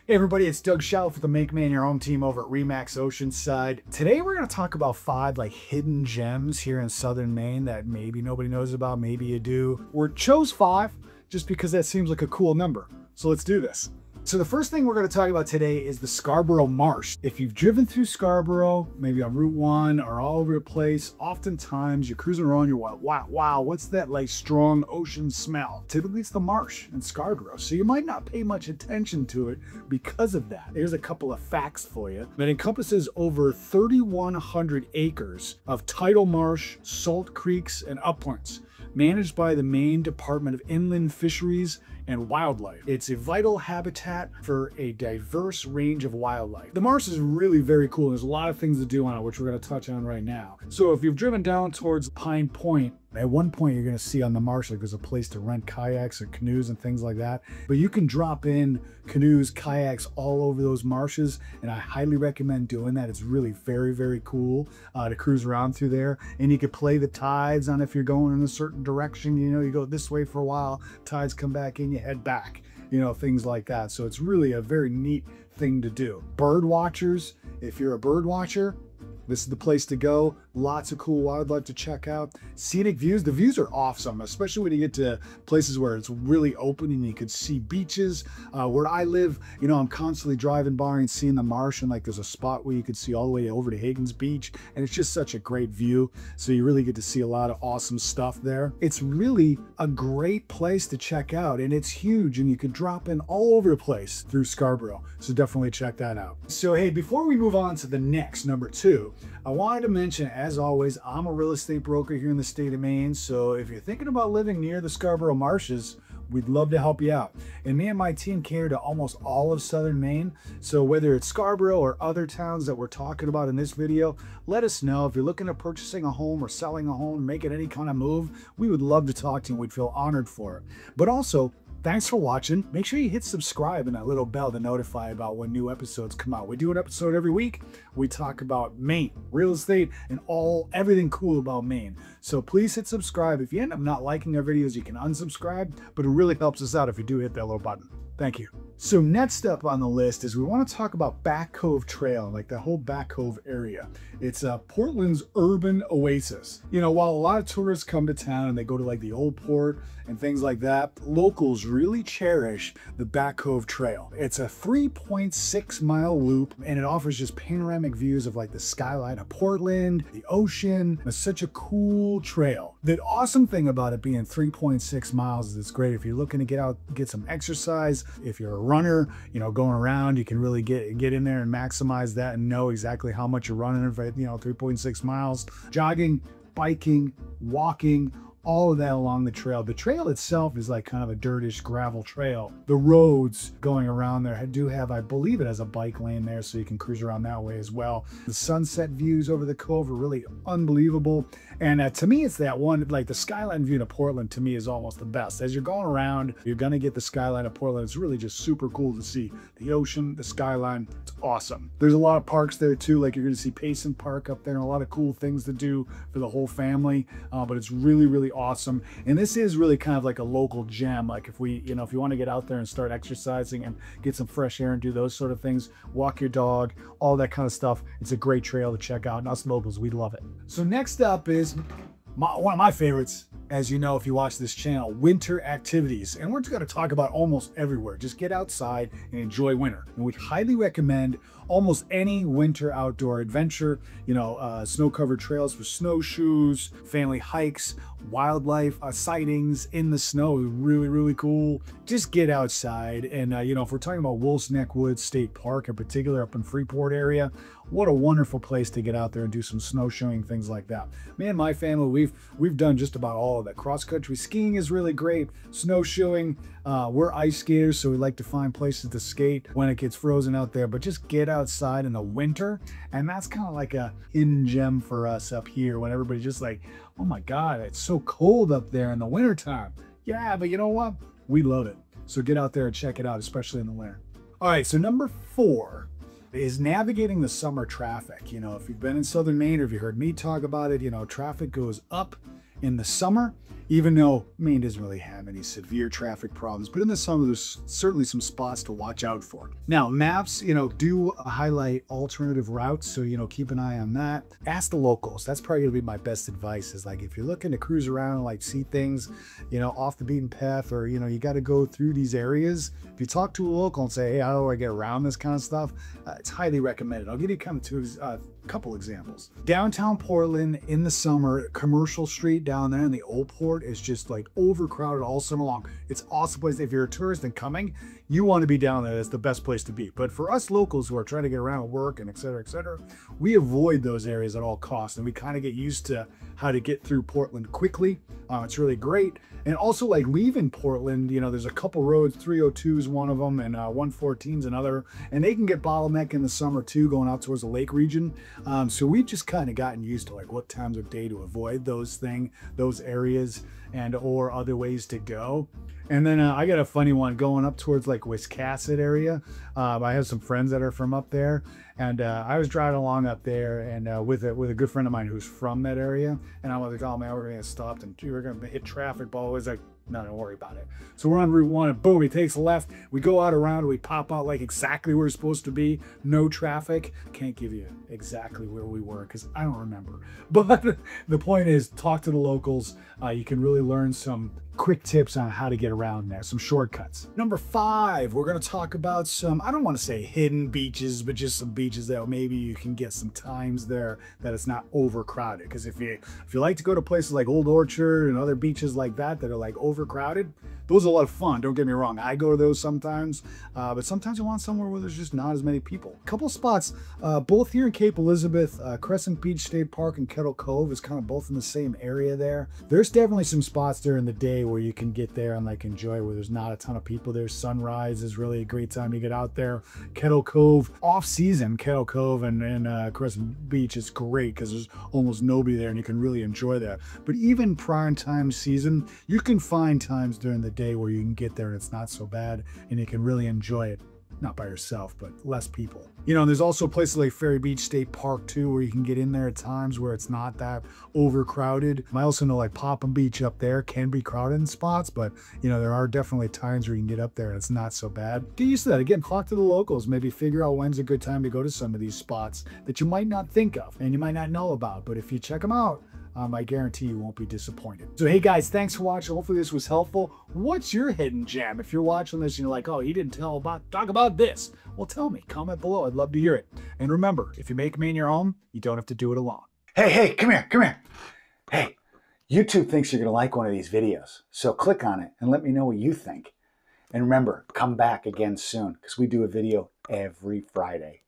Hey everybody, it's Doug Schauf with the Make Maine Your Home team over at Remax Oceanside. Today we're going to talk about 5 hidden gems here in Southern Maine that maybe nobody knows about, maybe you do. We chose 5 just because that seems like a cool number. So let's do this. So the first thing we're going to talk about today is the Scarborough Marsh. If you've driven through Scarborough, maybe on Route 1 or all over the place, oftentimes you're cruising around, you're like, wow, what's that strong ocean smell? Typically it's the marsh in Scarborough, so you might not pay much attention to it because of that. Here's a couple of facts for you. It encompasses over 3,100 acres of tidal marsh, salt creeks, and uplands, managed by the Maine Department of Inland Fisheries and Wildlife. It's a vital habitat for a diverse range of wildlife. The marsh is really very cool. There's a lot of things to do on it, which we're going to touch on right now. So if you've driven down towards Pine Point, at one point you're going to see on the marsh there's a place to rent kayaks or canoes and things like that. But you can drop in canoes, kayaks all over those marshes, and I highly recommend doing that. It's really very cool to cruise around through there. And you can play the tides on if you're going in a certain direction. You know, you go this way for a while, tides come back in, you head back. You know, things like that. So it's really a very neat thing to do. Bird watchers, if you're a bird watcher, this is the place to go. Lots of cool wildlife to check out. Scenic views. The views are awesome, especially when you get to places where it's really open and you could see beaches. Where I live, you know, I'm constantly driving by and seeing the marsh, and there's a spot where you could see all the way over to Higgins Beach, and it's just such a great view. So you really get to see a lot of awesome stuff there. It's really a great place to check out, and it's huge, and you could drop in all over the place through Scarborough. So definitely check that out. So hey, before we move on to the next, number 2, I wanted to mention, as always, I'm a real estate broker here in the state of Maine. So if you're thinking about living near the Scarborough Marshes, we'd love to help you out. And me and my team cater to almost all of Southern Maine. So whether it's Scarborough or other towns that we're talking about in this video, let us know. If you're looking at purchasing a home or selling a home, making any kind of move, we would love to talk to you. We'd feel honored for it. But also, thanks for watching. Make sure you hit subscribe and that little bell to notify about when new episodes come out. We do an episode every week. We talk about Maine, real estate, and everything cool about Maine. So please hit subscribe. If you end up not liking our videos, you can unsubscribe, but it really helps us out if you do hit that little button. Thank you. So next up on the list is we want to talk about Back Cove Trail, the whole Back Cove area. It's Portland's urban oasis. You know, while a lot of tourists come to town and they go to the old port and things like that, locals really cherish the Back Cove Trail. It's a 3.6-mile loop, and it offers just panoramic views of the skyline of Portland, the ocean. It's such a cool trail. The awesome thing about it being 3.6 miles is it's great if you're looking to get out, get some exercise. If you're a runner, you know, going around, you can really get in there and maximize that and know exactly how much you're running, 3.6 miles. Jogging, biking, walking, all of that along the trail. The trail itself is kind of a dirtish gravel trail. The roads going around there do have, I believe it has a bike lane there, so you can cruise around that way as well. The sunset views over the cove are really unbelievable. And to me, it's that one, the skyline view to Portland to me is almost the best. As you're going around, you're gonna get the skyline of Portland. It's really just super cool to see the ocean, the skyline. It's awesome. There's a lot of parks there too. You're gonna see Payson Park up there, and a lot of cool things to do for the whole family. But it's really awesome. And this is really kind of like a local gem. If you want to get out there and start exercising and get some fresh air and do those sort of things, walk your dog, all that kind of stuff, it's a great trail to check out. And us locals, we love it. So next up is one of my favorites. As you know, if you watch this channel, winter activities. And we're just going to talk about almost everywhere. Just get outside and enjoy winter. And we highly recommend almost any winter outdoor adventure. You know, snow-covered trails for snowshoes, family hikes, wildlife sightings in the snow. Really cool. Just get outside. And, if we're talking about Wolf's Neck Woods State Park in particular up in Freeport area, what a wonderful place to get out there and do some snowshoeing, things like that. Me and my family, we've done just about all of that. Cross-country skiing is really great. Snowshoeing, we're ice skaters, so we like to find places to skate when it gets frozen out there. But just get outside in the winter, and that's kind of like a hidden gem for us up here when everybody's just oh my God, it's so cold up there in the wintertime. Yeah, but you know what? We love it. So get out there and check it out, especially in the winter. All right, so number 4 is navigating the summer traffic. If you've been in Southern Maine or if you heard me talk about it, traffic goes up in the summer even though Maine doesn't really have any severe traffic problems. But in the summer, there's certainly some spots to watch out for. Now, maps, do highlight alternative routes, so, keep an eye on that. Ask the locals. That's probably gonna be my best advice, is like, if you're looking to cruise around and like see things, off the beaten path, or, you got to go through these areas. If you talk to a local and say, hey, how do I get around this kind of stuff? It's highly recommended. I'll give you kind of couple examples. Downtown Portland in the summer, Commercial Street down there in the Old Port is just like overcrowded all summer long. It's an awesome place. If you're a tourist and coming, you want to be down there. That's the best place to be. But for us locals who are trying to get around work and et cetera, we avoid those areas at all costs. And we kind of get used to how to get through Portland quickly. It's really great. And also, like, leaving Portland, there's a couple roads, 302 is one of them, and 114 is another. And they can get bottleneck in the summer too, going out towards the lake region. So we've just kind of gotten used to like what times of day to avoid those areas and or other ways to go. And then I got a funny one going up towards like Wiscasset area. I have some friends that are from up there, and I was driving along up there and with a good friend of mine who's from that area. And I was like, oh man, we're gonna get stopped and we're gonna hit traffic. But always like, no, don't worry about it. So we're on Route 1 and boom, he takes a left. We go out around, we pop out like exactly where we're supposed to be. No traffic. Can't give you exactly where we were because I don't remember. But the point is, talk to the locals. You can really learn some quick tips on how to get around there, some shortcuts. Number 5, we're going to talk about some, I don't want to say hidden beaches, but just some beaches that maybe you can get some times there that it's not overcrowded. Because if you like to go to places like Old Orchard and other beaches like that that are like overcrowded, those are a lot of fun. Don't get me wrong. I go to those sometimes, but sometimes you want somewhere where there's just not as many people. A couple spots, both here in Cape Elizabeth, Crescent Beach State Park and Kettle Cove is kind of both in the same area there. There's definitely some spots during the day where you can get there and like enjoy where there's not a ton of people there. Sunrise is really a great time to get out there. Kettle Cove, off season, Kettle Cove and Crescent Beach is great because there's almost nobody there and you can really enjoy that. But even prime time season, you can find times during the day where you can get there and it's not so bad and you can really enjoy it. Not by yourself, but less people. There's also places like Ferry Beach State Park too, where you can get in there at times where it's not that overcrowded. I also know like Popham Beach up there can be crowded in spots, but there are definitely times where you can get up there and it's not so bad. Get used to that. Again, talk to the locals. Maybe figure out when's a good time to go to some of these spots that you might not think of and you might not know about. But if you check them out, I guarantee you won't be disappointed. So hey guys, thanks for watching. Hopefully this was helpful. What's your hidden gem? If you're watching this and you're like, oh, he didn't talk about this. Well, tell me, comment below. I'd love to hear it. And remember, if you make Maine your home, you don't have to do it alone. Hey, come here. Hey, YouTube thinks you're gonna like one of these videos. So click on it and let me know what you think. And remember, come back again soon because we do a video every Friday.